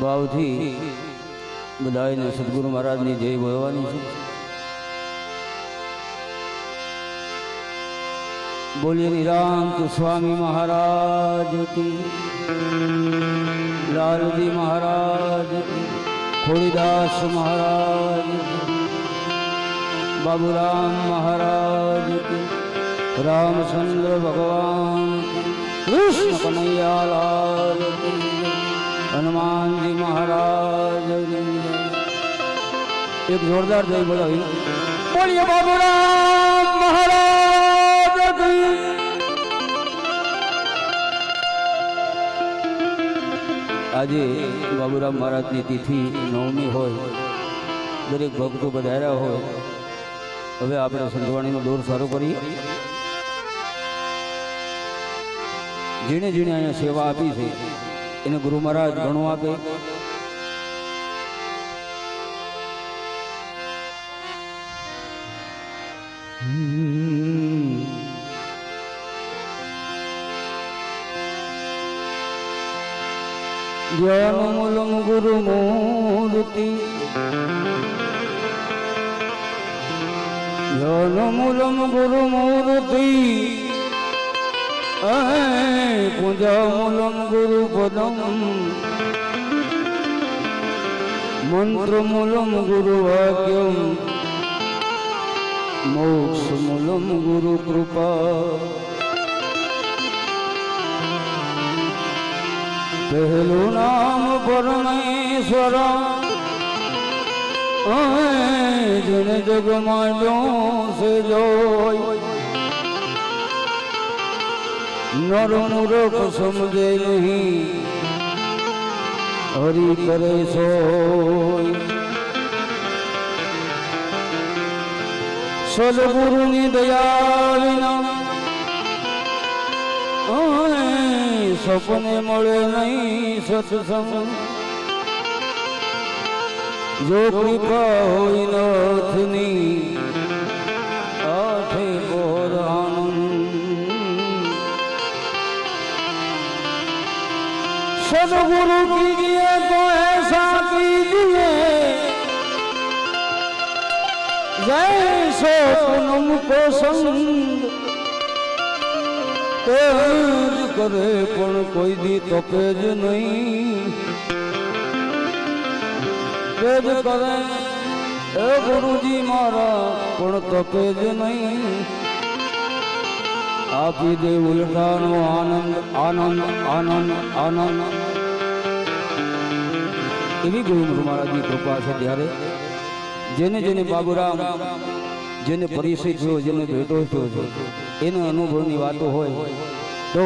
ભાવથી બધાને સદગુરુ મહારાજની જય બોલવાની છે। બોલીએ નિરાંત સ્વામી મહારાજ કી, લાલજી મહારાજ કી, ખોડીદાસ મહારાજ કી, બાબુરામ મહારાજ કી, रामचंद्र भगवान कृष्ण कन्हैया लाल की, हनुमान जी महाराज एक जोरदार जय बोलो। बोलिए बाबूराम महाराज की। આજે બાબુરામ મહારાજની તિથિ નવમી હોય, દરેક ભક્તો પધાર્યા હોય। હવે આપણે સંતવાણીનો દોર શરૂ કરીએ। જેણે જેણે અહીંયા સેવા આપી છે એને ગુરુ મહારાજ ઘણું આપે। જ્ઞાન મૂલમ ગુરુ મૂર્તિ, જ્ઞાન મૂલમ ગુરુ મૂર્તિ, પૂજા મૂલમ ગુરુ પદમ, મંત્ર મૂલમ ગુરુ વાક્યમ, મોક્ષ મૂલમ ગુરુ કૃપા। પહેલું નામ પરમેશ્વર, જેને જગમાં જો સે જોય, नर मूर्ख समझे नहीं, हरि करे सोय। सदगुरु ની દયા વિના સપને મળે નહીં સત્સંગ। જો કૃપા હોય નાથની, આઠે બોર सदगुरु कीजिए तो ऐसा कीजिए, जैसे पूनम को संग तेज करे पण कोई दी तपे ज नहीं। तेज करे ए गुरुजी मारा पण तपे ज नहीं। आपी दे उलटानो आनंद आनंद आनंद आनंद। એવી ગુરુ મહારાજની કૃપા છે। ત્યારે જેને જેને બાબુરામ જેને પરિચય થયો, જેને ભેટો થયો છે, એના અનુભવની વાતો હોય તો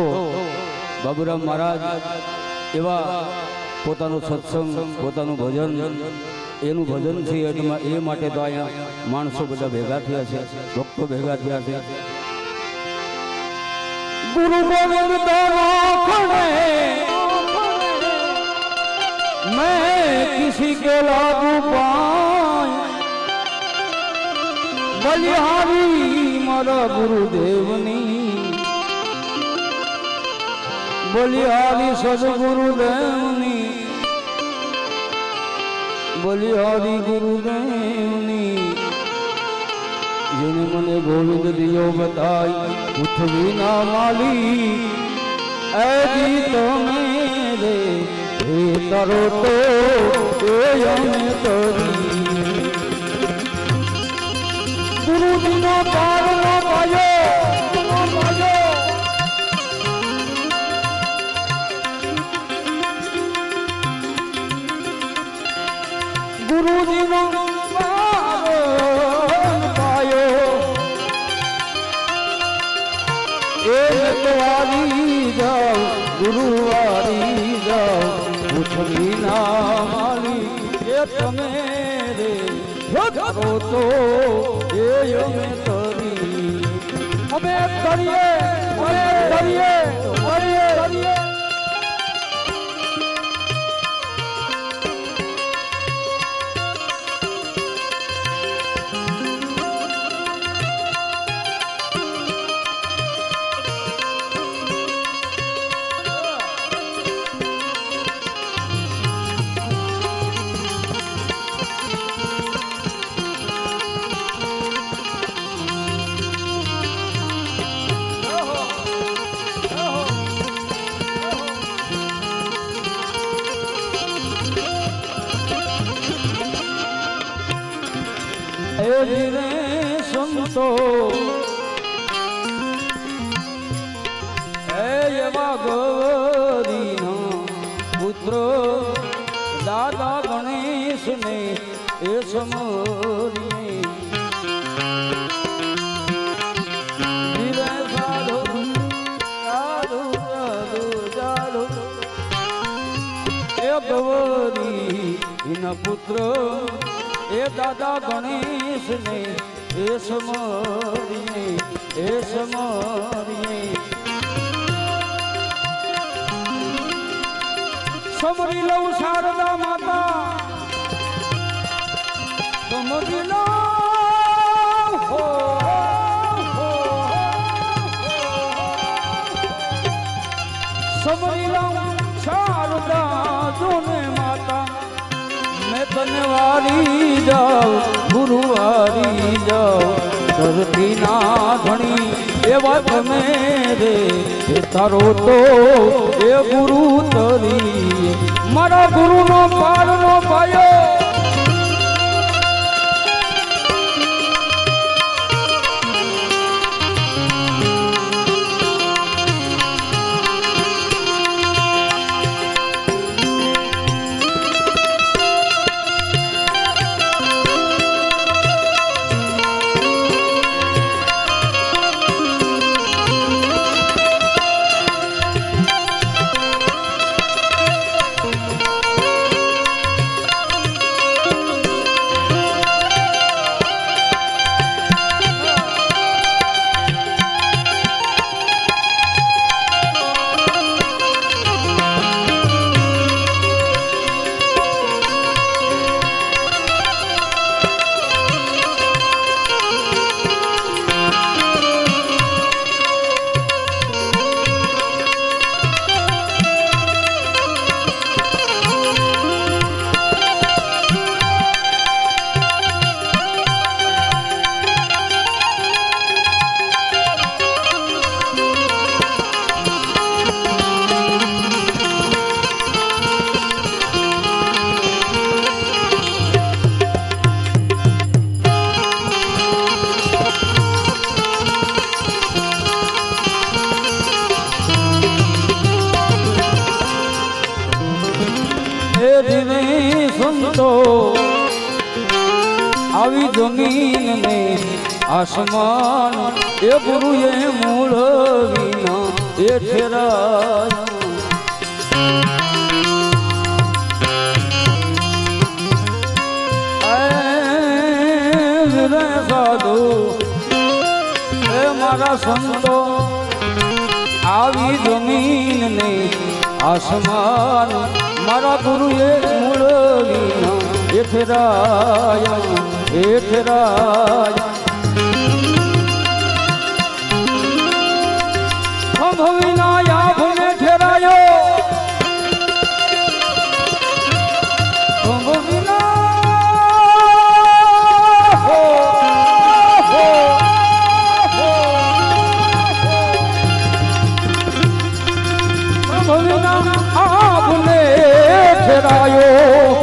બાબુરામ મહારાજ એવા પોતાનું સત્સંગ, પોતાનું ભજન, એનું ભજન છે એ માટે તો અહીંયા માણસો બધા ભેગા થયા છે, ભક્તો ભેગા થયા છે। गुरु गोविंद दोनों खड़े, मैं किसी के लागू पाए, बलिहारी मारा गुरुदेवनी, बलिहारी सदगुरुदेवनी, बलिहारी गुरुदेवनी। જેને મને ગોવિંદ દિયો બતાઈ પૃથ્વી ના માલી, એ ગીત મેરે હે કરો તો એ અમે કરી। ગુરુજીનો પારનો પાયો, ગુરુજીનો जाओ गुरुवारी जाओ, पृथ्वी ना माली ये तमेरे करो तो ये અમે કરીએ, અમે કરીએ, અમે કરીએ, કરીએ, કરીએ। ધીરે સંતો એવા ગૌરીના પુત્ર દાદા ગણેશ ને એ સમરીએ ધીરે સાધુ સાધુ સાધુ સાધુ એ ગૌરી એના પુત્ર એ દાદા ગણેશ ને એ સમરીએ સમરી લઉં શારદા માતા સમરી લઉં હો સમરી લઉં શારદા જોને માતા મેં તને વારી જાઉં ગુરુવારી જાઉં ધરતી ના ધણી એવા તમે રે તારો તો એ ગુરુ તરી મારા ગુરુનો પારનો પાયો સંતો આવી જમીન ને આસમાન એ ગુરુએ મૂળ વિના એ ઠેરાય સાધુ એ મારા સંતો આવી જમીન ને આસમાન મારા ગુરુએ મૂળ વિના એ ઠેરાય વિના યાભ ને ઠેરાયો વિના આપને ઠેરાયો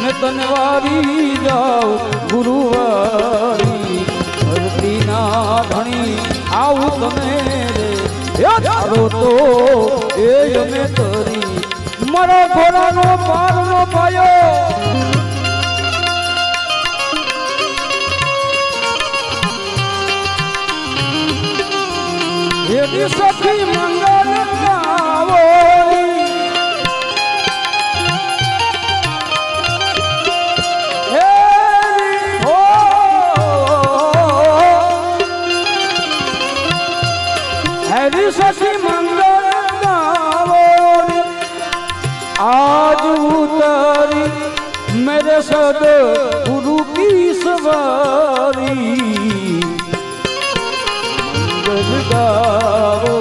ને તને વારી જાઉં ગુરુવારી ધરતી ના ધણી આવું તમે રે યારો તો એ અમે તરી મારા ઘોડાનો પારનો પાયો એવી સખી મંગલ ગાવો हरी शशि मंगल गावो आज उतरी मेरे सद गुरु की सवारी मंगल गावो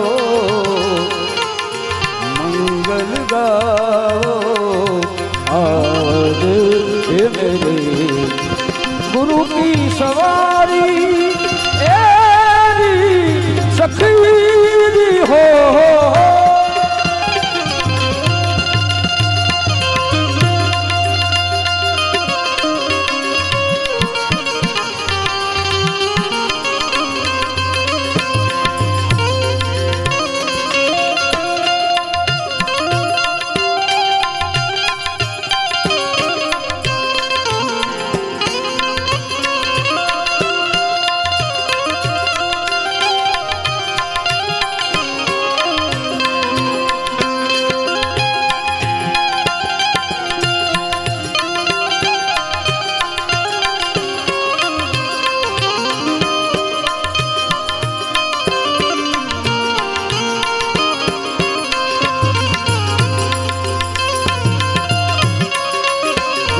आज ये मेरे गुरु की सवारी सखी हो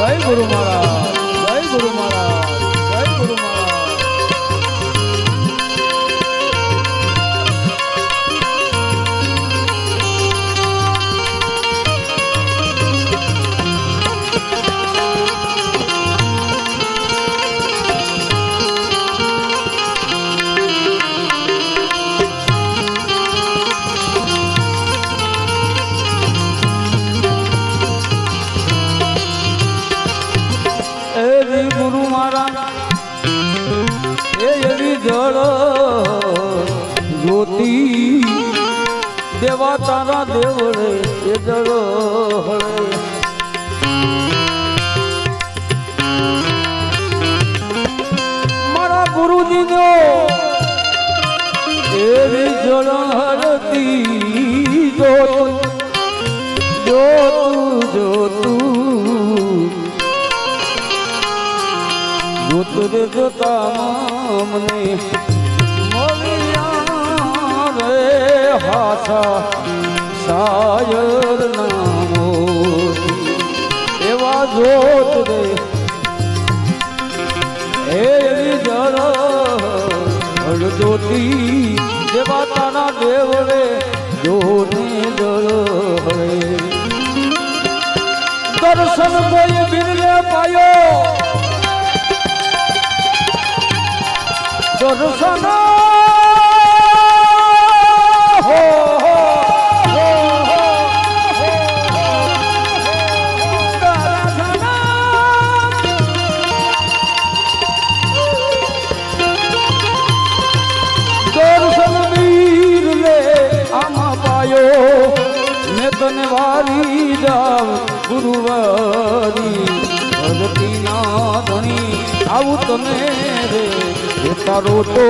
જય ગુરુ મહારાજ, જય ગુરુ મહારાજ, જય ગુરુ મહારાજ. ગુરુ મારા એ એવી જળ જ્યોતિ દેવા તારા દેવળે એ જળ હળે મારા ગુરુજીનો એવી જળ હરતી જોતું જોતરે જોતા મને મળ્યા રે હાસા શાયર નામો એવા જોત રે એવી જળ જ્યોતિ જેવા તારા દેવ રે જોને જળ હરે દર્શન કોઈ બિરલે પાયો દર્શન હો દર્શન વીર લે આમાં પાયો મેં તને વારી જાવ ગુરુવારી ભગતી ના ધણી આવું તમે રે તારો તો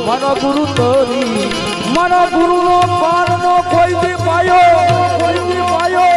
મારા ગુરુ તરી મારા ગુરુ નો પાર નો કોઈ બી પાયો કોઈ બી પાયો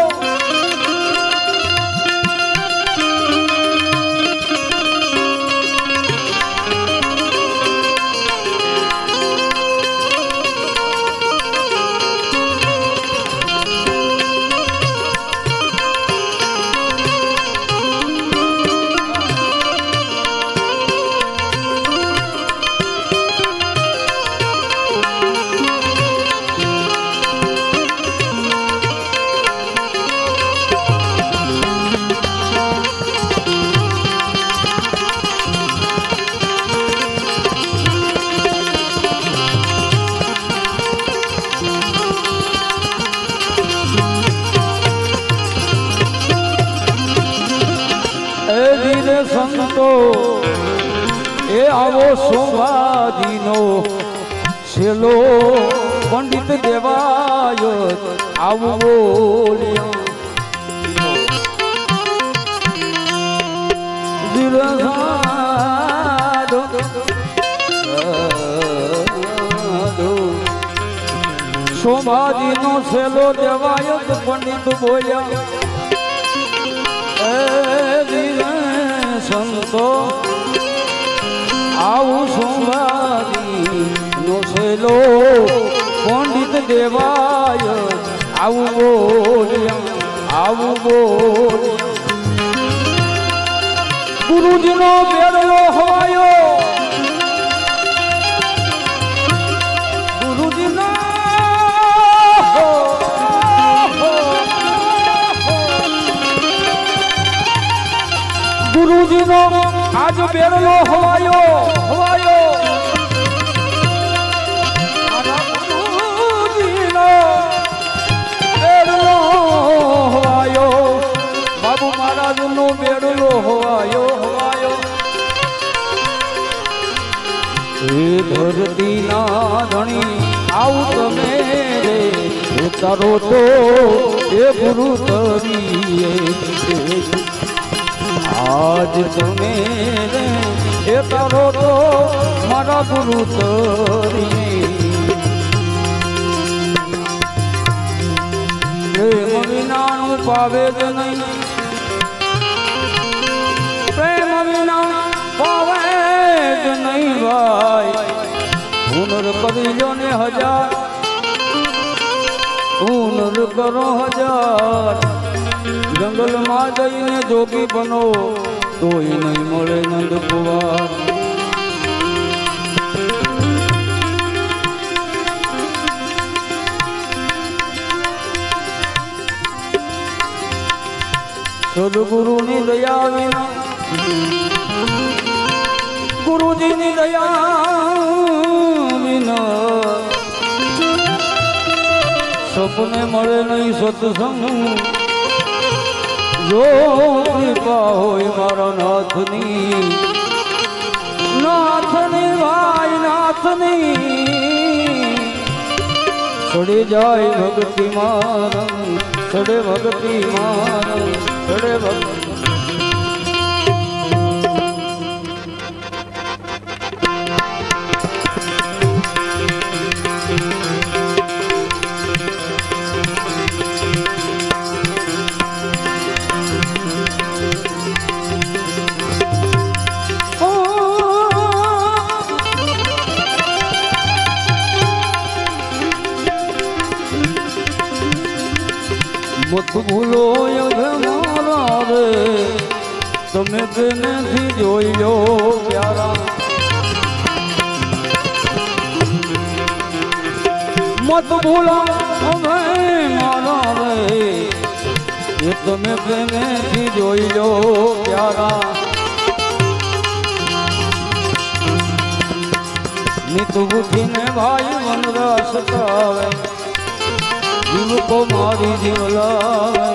સંતો એ આવો સોમાજીનો છેલ્લો પંડિત દેવાય આવો સોમાજીનો છેલ્લો દેવાય પંડિત બોલ્યા સંતો આવું સોમવારી નો છેલ્લો પંડિત દેવાય આવું બોલ્યા ગુરુજીનો બેડલો હવાયો ગુરુજીનો ગુરુજીનો આજ બેડલો હવાયો ગુરુજીનો બેડલો હવાયો બાબુ મહારાજનો બેડલો હવાયો એ ધરતી ના ધણી આવું તમે રે ઉતારો તો એ ગુરુ તરીએ આજ તમે રે એ તારો તો મારા ગુરુ તરીએ પ્રેમ વિનાનું પાવે જ નહીં પ્રેમ વિના પાવે જ નહીં ભાઈ હુનર કરી લો ને હજાર હુનર કરો હજાર જંગલમાં માં જઈને જોગી બનો તોય નહીં મળે નંદ કુંવર સદગુરુની દયા વિના ગુરુજીની દયા વિના સપને મળે નહીં સત્સંગ જો કૃપા હોય મારા નાથની નાથની ભાઈ નાથની સડે જાય ભક્તિ મારમ સડે ભક્તિ મારમ સડે ભક્તિ મત ભૂલો મારા રે તમે તેનેથી જોઈ લો પ્યારા મત ભૂલો મારા રે એ તમે તેનેથી જોઈ લો પ્યારા નિત ઉઠીને ભાઈ મન રસ સતાવે જીવ કો મારી જીવ લાવે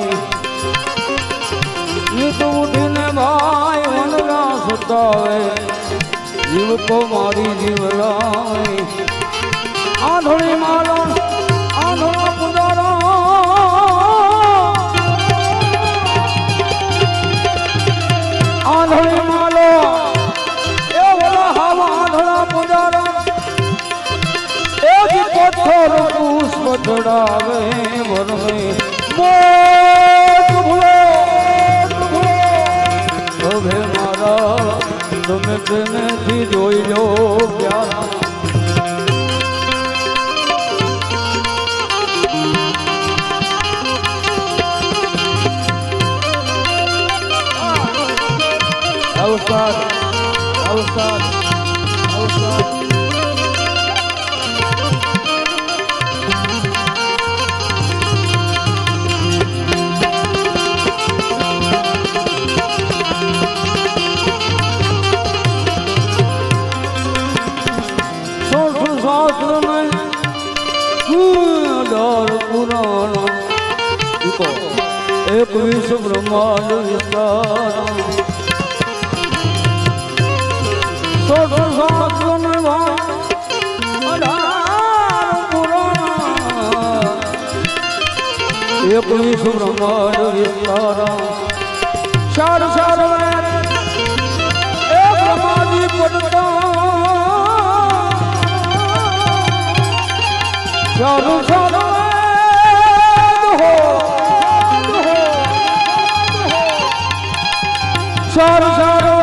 નિત ઉઠીને ભાઈ વનરા સતાવે જીવ કો મારી જીવ લાવે આંધળી માલો આંધળા પુજારો આંધળી માલો એ બોલા હાવા આંધળા પુજારો પથ્થર પુષ્પ ચડાવે વરમે મોત ભૂલો હવે મારા તમે તેનેથી જોઈ લો પ્યારા અવસાદ અવસાદ અવસાદ એક વિશ્વ બ્રહ્માંડ વિસ્તાર એક વિશ્વ બ્રહ્માંડ વિસ્તાર ચાર ચાર એક બ્રહ્માજી પડતા ચાર ચાર સારું સારું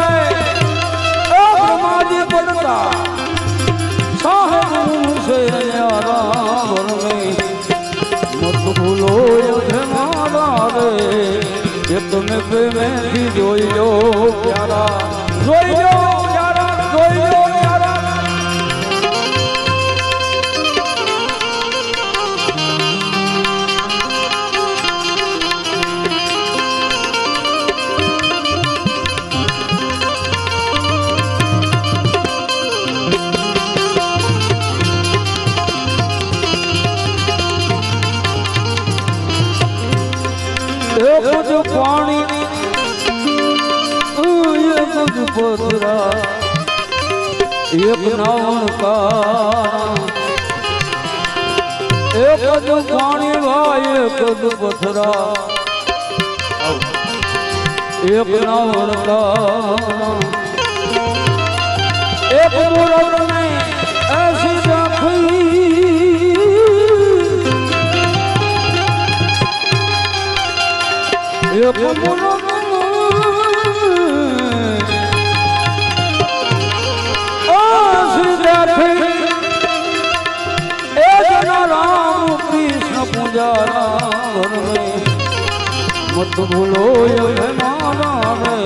માજી પડતા સાહેબ છે યારા મત ભૂલો મારા રે એ તમે પ્રેમેથી જોઈ લો પ્યારા જોઈ લો પ્યારા જોઈ લો પ્યારા એક જ પાણી એક જ પથરા એક નાવણકાર એક જ પાણી ભાઈ એક જ પથરા એક નાવણકાર એક મુરત ને ऐसी રાખી એક મુરત ऐसी રાખી એક રામ કૃષ્ણ પૂજારા મત મત ભૂલો એ મારા રે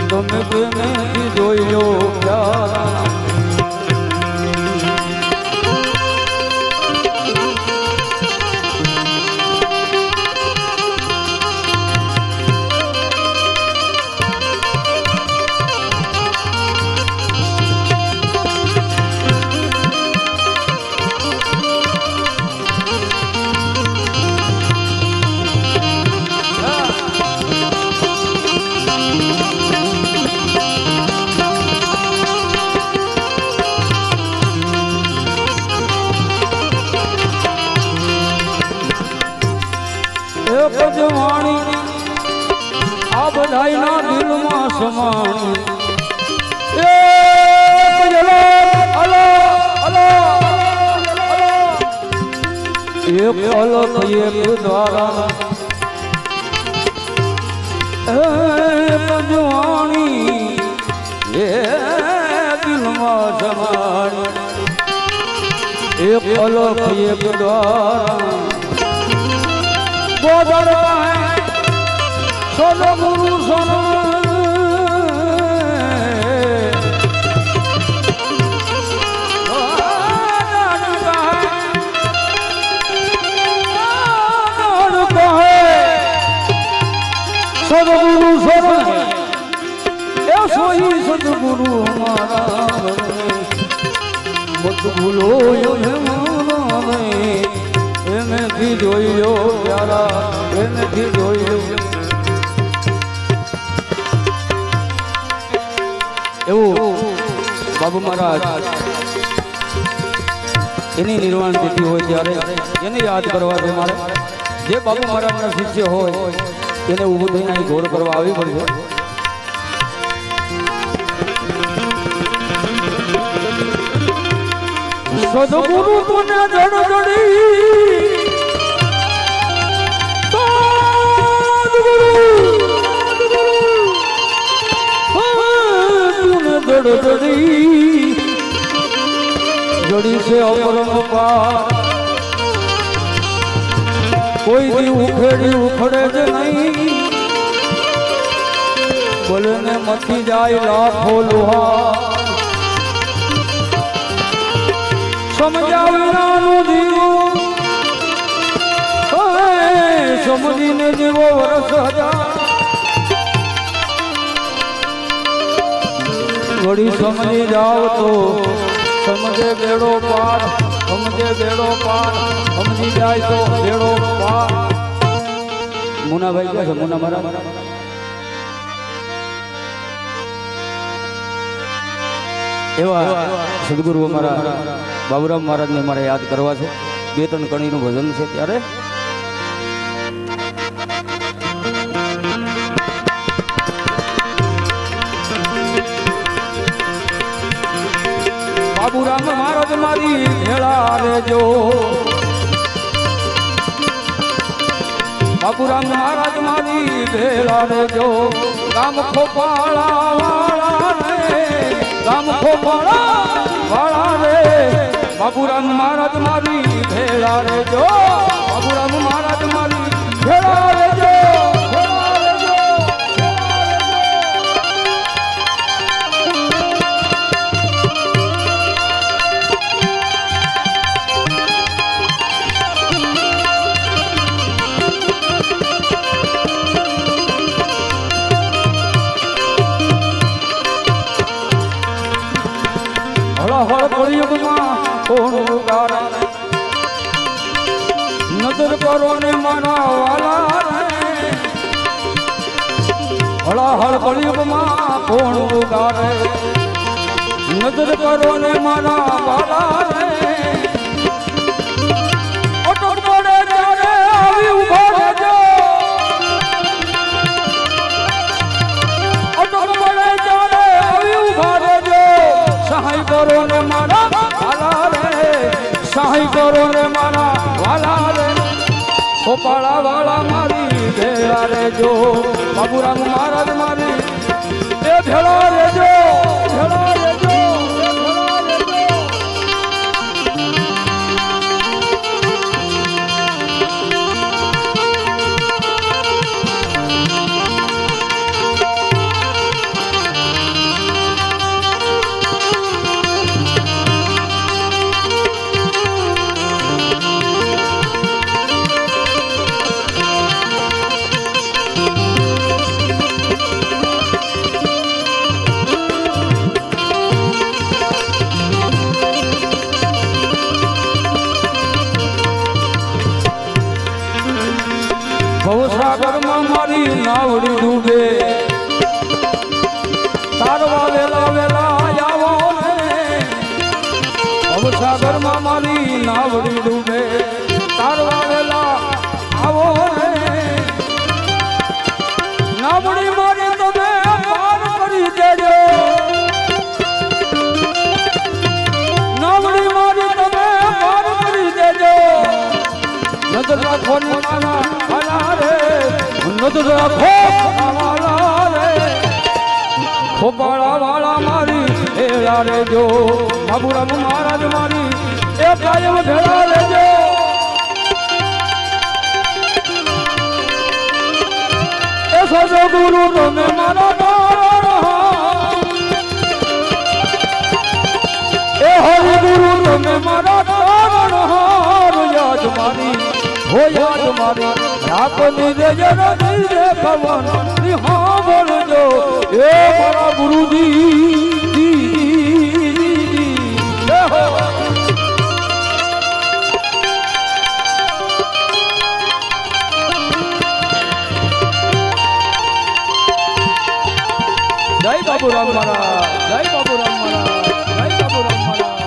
તમે પ્રેમેથી જોઈ લો પ્યારા વાણી આ બધાયના દિલમાં સમાણી એક અલગ એક દ્વારા વાણી એ દિલમાં સમાણી એક અલગ એક દ્વારા બોદર સોનો ગુરુ સોનો સદગુરુ સોનો એ સોઈ સદગુરુ હમારા મત ભૂલો એનેથી જોઈ લો પ્યારા એનેથી જોઈ લો એવું બાબુ મહારાજ એની નિર્વાણ તિથિ હોય ત્યારે એને યાદ કરવા છે મારે જે બાબુ મહારાજના શિષ્ય હોય એને ઊભું થઈને અહીં ઘોર કરવા આવી પડશે સદગુરુ તુને જડજડી જડી છે અમરમ પાર કોઈ દી ઉખેડી ઉખડે જ નહીં બોલે ને મથી જાય લાખો લોહા સમજાવનાનું જીવો સમજીને જીવો વરસ હજાર ઘડી સમજી જાવ તો સમજે બેડો પાર સમજે બેડો પાર સમજી જાય તો બેડો પાર મુનાભાઈ ક્યાં છે મુના મારા એવા સદગુરુ અમારા બાબુરામ મહારાજને મારે યાદ કરવા છે 2-3 કણીનું ભજન છે ત્યારે બાબુરામ મહારાજ મારી ભેળા રેજો બાબુરામ મહારાજ મારી ભેળા રેજો ગામ ખોપાળા વાળા રે ગામ ખોપાળા વાળા રે બાબુરામ મહારાજ મારી ભેળા રેજો બાબુરામ મહારાજ મારી ભેળા રેજો હળ કળિયુગમાં કોણ ઉગારે નજર કરો ને મારા વાલા હળ કળિયુગમાં કોણ ઉગારે નજર કરો ને મારા વાલા અટક પડે ત્યારે આવી ઉભા રહેજો અટક પડે ત્યારે આવી ઉભા રહેજો સહાય કરો ને મારા વાલા રે સહાય કરો ને મારા વાલા રે ખોપાળા વાળા મારી ભેળા રેજો બાબુરામ મહારાજ મારી એ ભેળા રેજો ભેળા રેજો સાગરમાં મારી નાવડી ડૂબે તારવા વેલા વેલા આવો ને ભવસાગરમાં મારી નાવડી ડૂબે તારવા વેલા આવો ને નાવડી મારી તમે પાર કરી દેજો નાવડી મારી તમે પાર કરી દેજો નજર રાખો ને મારા વાલા રે નજર રાખો વાલા રે ખોપાળા વાળા મારી ભેળા રેજો બાબુરામ મહારાજ મારી એ કાયમ ભેળા રેજો એ સજો ગુરુ તમે મારા એ હરિ ગુરુ તમે મારા યાદ મારી હો યાદ મારી આપની રેજર દિલે ભવન નિહા બોલજો એ મારા ગુરુજી જય બાબુરામ મહારાજ જય બાબુરામ મહારાજ જય બાબુરામ મહારાજ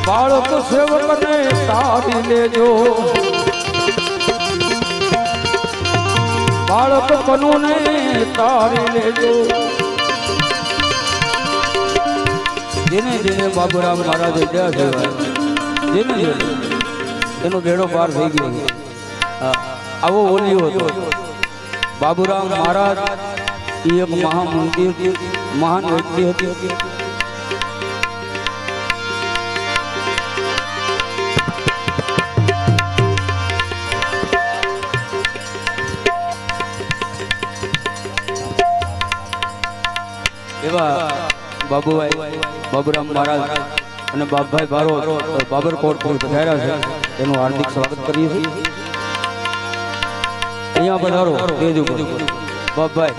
બાળક સેવકને તારી લેજો બાળક કનુને તારી લેજો જેને જેને બાબુરામ મહારાજે જ્યાં સેવાય જેને જેને એનો બેડો પાર થઈ ગયો આવો ઓલિયો હતો બાબુરામ મહારાજ એ એક મહામંત્રી મહાન વ્યક્તિ હતી એવા બાબુભાઈ બાબુરામ મહારાજ અને બાપભાઈ બારો બાબરકોટ પધાર્યા છે એનું હાર્દિક સ્વાગત કરીએ છીએ અહીંયા પધારો તેજ ઉપર બાપભાઈ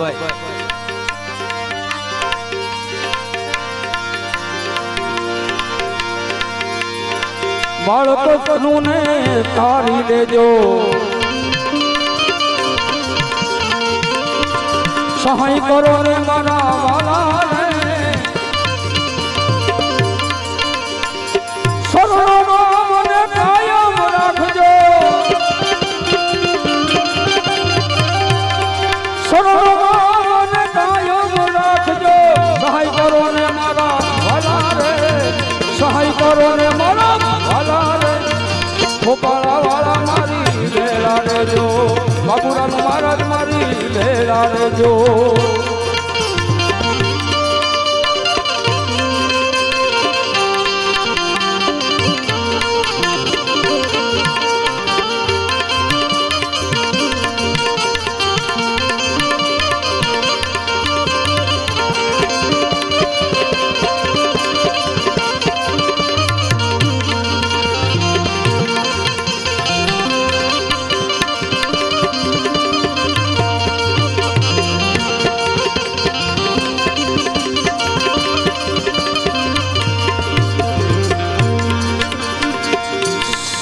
બાળક કનુને તારી લેજો સહાય કરો રે મારા વાલા રે શરણોમાં મને કાયમ રાખજો શરણોમાં મને કાયમ રાખજો સહાય કરો રે મારા વાલા રે સહાય કરો રે મારા વાલા રે ખોપાળા વાળા મારી ભેળા રેજો બાબુરામ મહારાજ મારી ભેળા રેજો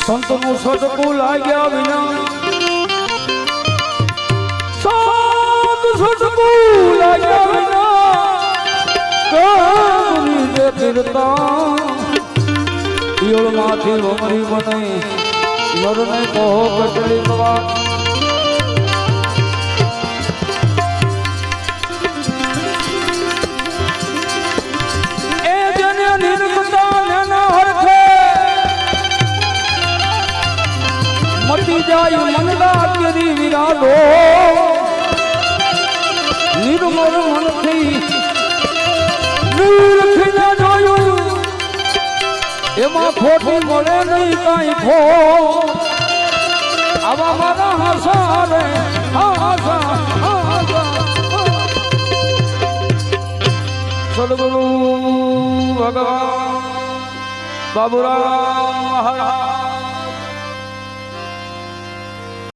સંતનું સટકું લાગ્યા વિના સંત સટકું લાગ્યા વિના કબરી દે ફિરતા ઈળમાંથી વમરી બને નરને કહો કટલી વાત એ જને નિર્ગતા નેના હરખે મટી જાય મનડા કેરી વિરાડો નિર્મળ મનથી નિરખીને જોયું એમાં ખોટી મળે નહીં કાંઈ ખો આવા મારા હાસા રે હાસા હાસા સદગુરુ ભગવાન બાબુરામ મહારાજ